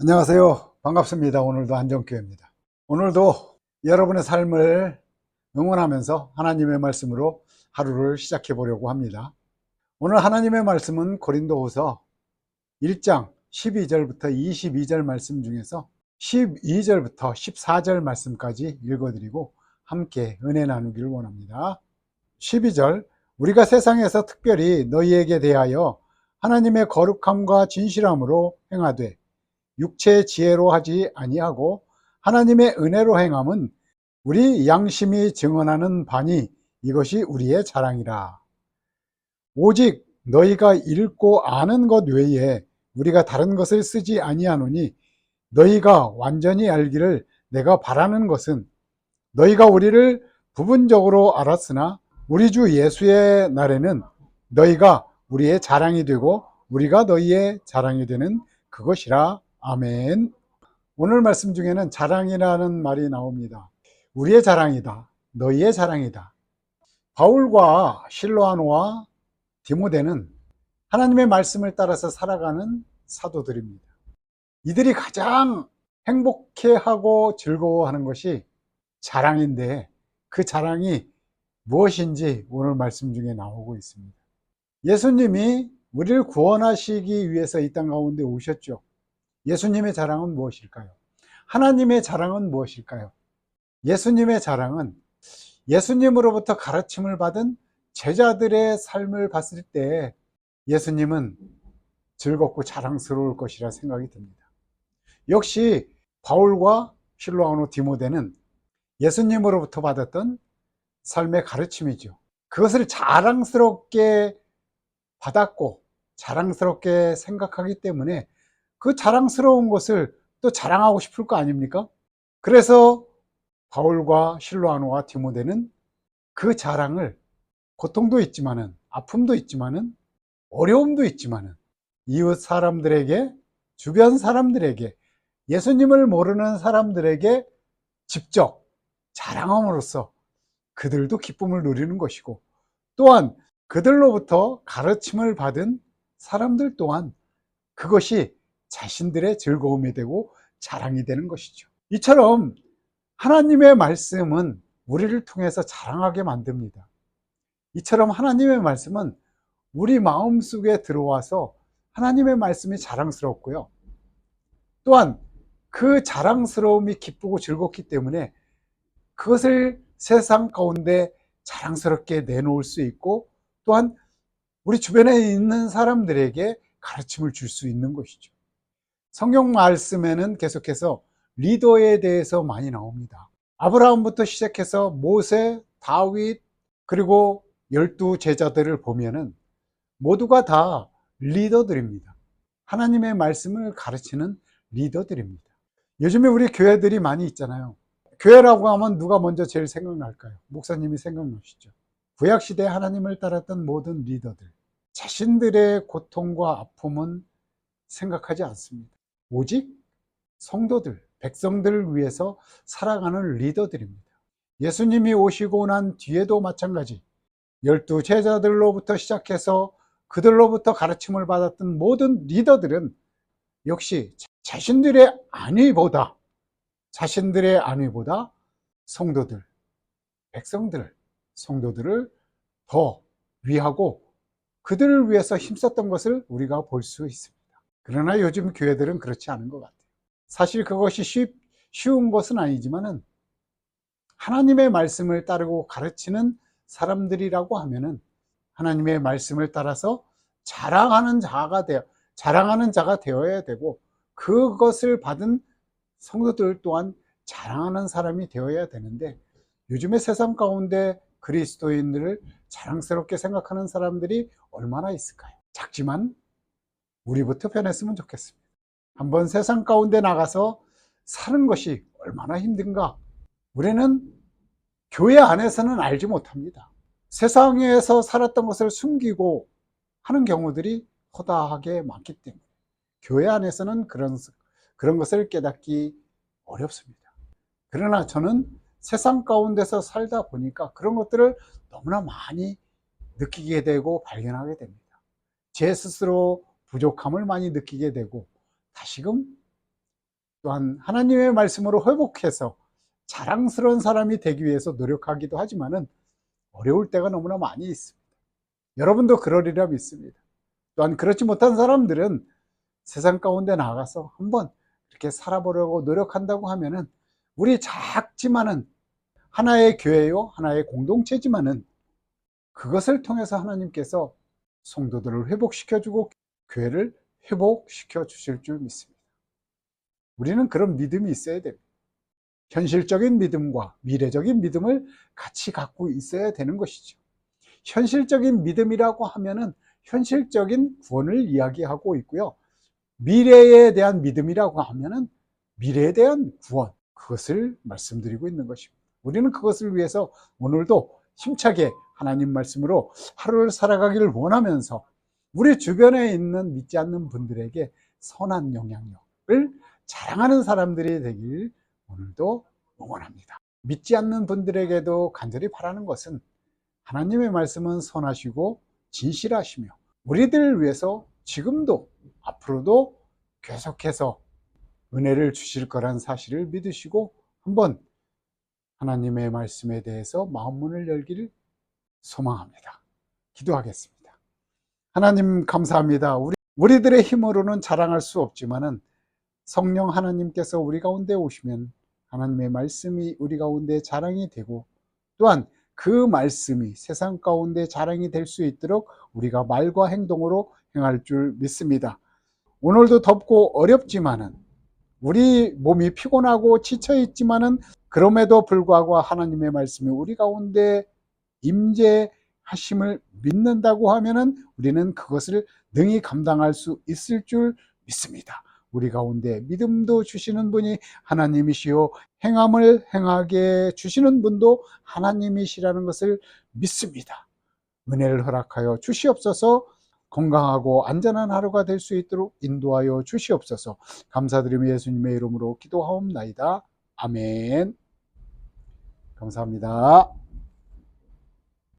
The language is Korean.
안녕하세요. 반갑습니다. 오늘도 안정교회입니다. 오늘도 여러분의 삶을 응원하면서 하나님의 말씀으로 하루를 시작해 보려고 합니다. 오늘 하나님의 말씀은 고린도후서 1장 12절부터 22절 말씀 중에서 12절부터 14절 말씀까지 읽어드리고 함께 은혜 나누기를 원합니다. 12절, 우리가 세상에서 특별히 너희에게 대하여 하나님의 거룩함과 진실함으로 행하되 육체의 지혜로 하지 아니하고 하나님의 은혜로 행함은 우리 양심이 증언하는 바니 이것이 우리의 자랑이라. 오직 너희가 읽고 아는 것 외에 우리가 다른 것을 쓰지 아니하노니 너희가 완전히 알기를 내가 바라는 것은 너희가 우리를 부분적으로 알았으나 우리 주 예수의 날에는 너희가 우리의 자랑이 되고 우리가 너희의 자랑이 되는 그것이라. 아멘. 오늘 말씀 중에는 자랑이라는 말이 나옵니다. 우리의 자랑이다, 너희의 자랑이다. 바울과 실로아노와 디모데는 하나님의 말씀을 따라서 살아가는 사도들입니다. 이들이 가장 행복해하고 즐거워하는 것이 자랑인데 그 자랑이 무엇인지 오늘 말씀 중에 나오고 있습니다. 예수님이 우리를 구원하시기 위해서 이 땅 가운데 오셨죠. 예수님의 자랑은 무엇일까요? 하나님의 자랑은 무엇일까요? 예수님의 자랑은 예수님으로부터 가르침을 받은 제자들의 삶을 봤을 때 예수님은 즐겁고 자랑스러울 것이라 생각이 듭니다. 역시 바울과 실로아노 디모데는 예수님으로부터 받았던 삶의 가르침이죠. 그것을 자랑스럽게 받았고 자랑스럽게 생각하기 때문에 그 자랑스러운 것을 또 자랑하고 싶을 거 아닙니까? 그래서 바울과 실로아노와 디모데는 그 자랑을 고통도 있지만은 아픔도 있지만은 어려움도 있지만은 이웃 사람들에게 주변 사람들에게 예수님을 모르는 사람들에게 직접 자랑함으로써 그들도 기쁨을 누리는 것이고 또한 그들로부터 가르침을 받은 사람들 또한 그것이 자신들의 즐거움이 되고 자랑이 되는 것이죠. 이처럼 하나님의 말씀은 우리를 통해서 자랑하게 만듭니다. 이처럼 하나님의 말씀은 우리 마음속에 들어와서 하나님의 말씀이 자랑스럽고요. 또한 그 자랑스러움이 기쁘고 즐겁기 때문에 그것을 세상 가운데 자랑스럽게 내놓을 수 있고 또한 우리 주변에 있는 사람들에게 가르침을 줄 수 있는 것이죠. 성경 말씀에는 계속해서 리더에 대해서 많이 나옵니다. 아브라함부터 시작해서 모세, 다윗, 그리고 12 제자들을 보면은 모두가 다 리더들입니다. 하나님의 말씀을 가르치는 리더들입니다. 요즘에 우리 교회들이 많이 있잖아요. 교회라고 하면 누가 먼저 제일 생각날까요? 목사님이 생각나시죠. 구약시대에 하나님을 따랐던 모든 리더들, 자신들의 고통과 아픔은 생각하지 않습니다. 오직 성도들, 백성들을 위해서 살아가는 리더들입니다. 예수님이 오시고 난 뒤에도 마찬가지 12 제자들로부터 시작해서 그들로부터 가르침을 받았던 모든 리더들은 역시 자신들의 안위보다 성도들, 백성들, 성도들을 더 위하고 그들을 위해서 힘썼던 것을 우리가 볼 수 있습니다. 그러나 요즘 교회들은 그렇지 않은 것 같아요. 사실 그것이 쉬운 것은 아니지만은 하나님의 말씀을 따르고 가르치는 사람들이라고 하면은 하나님의 말씀을 따라서 자랑하는 자가 되어야 되고 그것을 받은 성도들 또한 자랑하는 사람이 되어야 되는데 요즘의 세상 가운데 그리스도인들을 자랑스럽게 생각하는 사람들이 얼마나 있을까요? 작지만 우리부터 변했으면 좋겠습니다. 한번 세상 가운데 나가서 사는 것이 얼마나 힘든가 우리는 교회 안에서는 알지 못합니다. 세상에서 살았던 것을 숨기고 하는 경우들이 허다하게 많기 때문에 교회 안에서는 그런 것을 깨닫기 어렵습니다. 그러나 저는 세상 가운데서 살다 보니까 그런 것들을 너무나 많이 느끼게 되고 발견하게 됩니다. 제 스스로 부족함을 많이 느끼게 되고 다시금 또한 하나님의 말씀으로 회복해서 자랑스러운 사람이 되기 위해서 노력하기도 하지만은 어려울 때가 너무나 많이 있습니다. 여러분도 그러리라 믿습니다. 또한 그렇지 못한 사람들은 세상 가운데 나가서 한번 이렇게 살아보려고 노력한다고 하면은 우리 작지만은 하나의 교회요, 하나의 공동체지만은 그것을 통해서 하나님께서 성도들을 회복시켜주고 교회를 회복시켜 주실 줄 믿습니다. 우리는 그런 믿음이 있어야 됩니다. 현실적인 믿음과 미래적인 믿음을 같이 갖고 있어야 되는 것이죠. 현실적인 믿음이라고 하면은 현실적인 구원을 이야기하고 있고요. 미래에 대한 믿음이라고 하면은 미래에 대한 구원, 그것을 말씀드리고 있는 것입니다. 우리는 그것을 위해서 오늘도 힘차게 하나님 말씀으로 하루를 살아가기를 원하면서 우리 주변에 있는 믿지 않는 분들에게 선한 영향력을 자랑하는 사람들이 되길 오늘도 응원합니다. 믿지 않는 분들에게도 간절히 바라는 것은 하나님의 말씀은 선하시고 진실하시며 우리들을 위해서 지금도 앞으로도 계속해서 은혜를 주실 거란 사실을 믿으시고 한번 하나님의 말씀에 대해서 마음문을 열기를 소망합니다. 기도하겠습니다. 하나님 감사합니다. 우리들의 힘으로는 자랑할 수 없지만은 성령 하나님께서 우리 가운데 오시면 하나님의 말씀이 우리 가운데 자랑이 되고 또한 그 말씀이 세상 가운데 자랑이 될 수 있도록 우리가 말과 행동으로 행할 줄 믿습니다. 오늘도 덥고 어렵지만은 우리 몸이 피곤하고 지쳐 있지만은 그럼에도 불구하고 하나님의 말씀이 우리 가운데 임재하심을 믿는다고 하면은 우리는 그것을 능히 감당할 수 있을 줄 믿습니다. 우리 가운데 믿음도 주시는 분이 하나님이시요 행함을 행하게 주시는 분도 하나님이시라는 것을 믿습니다. 은혜를 허락하여 주시옵소서. 건강하고 안전한 하루가 될 수 있도록 인도하여 주시옵소서. 감사드리며 예수님의 이름으로 기도하옵나이다. 아멘. 감사합니다.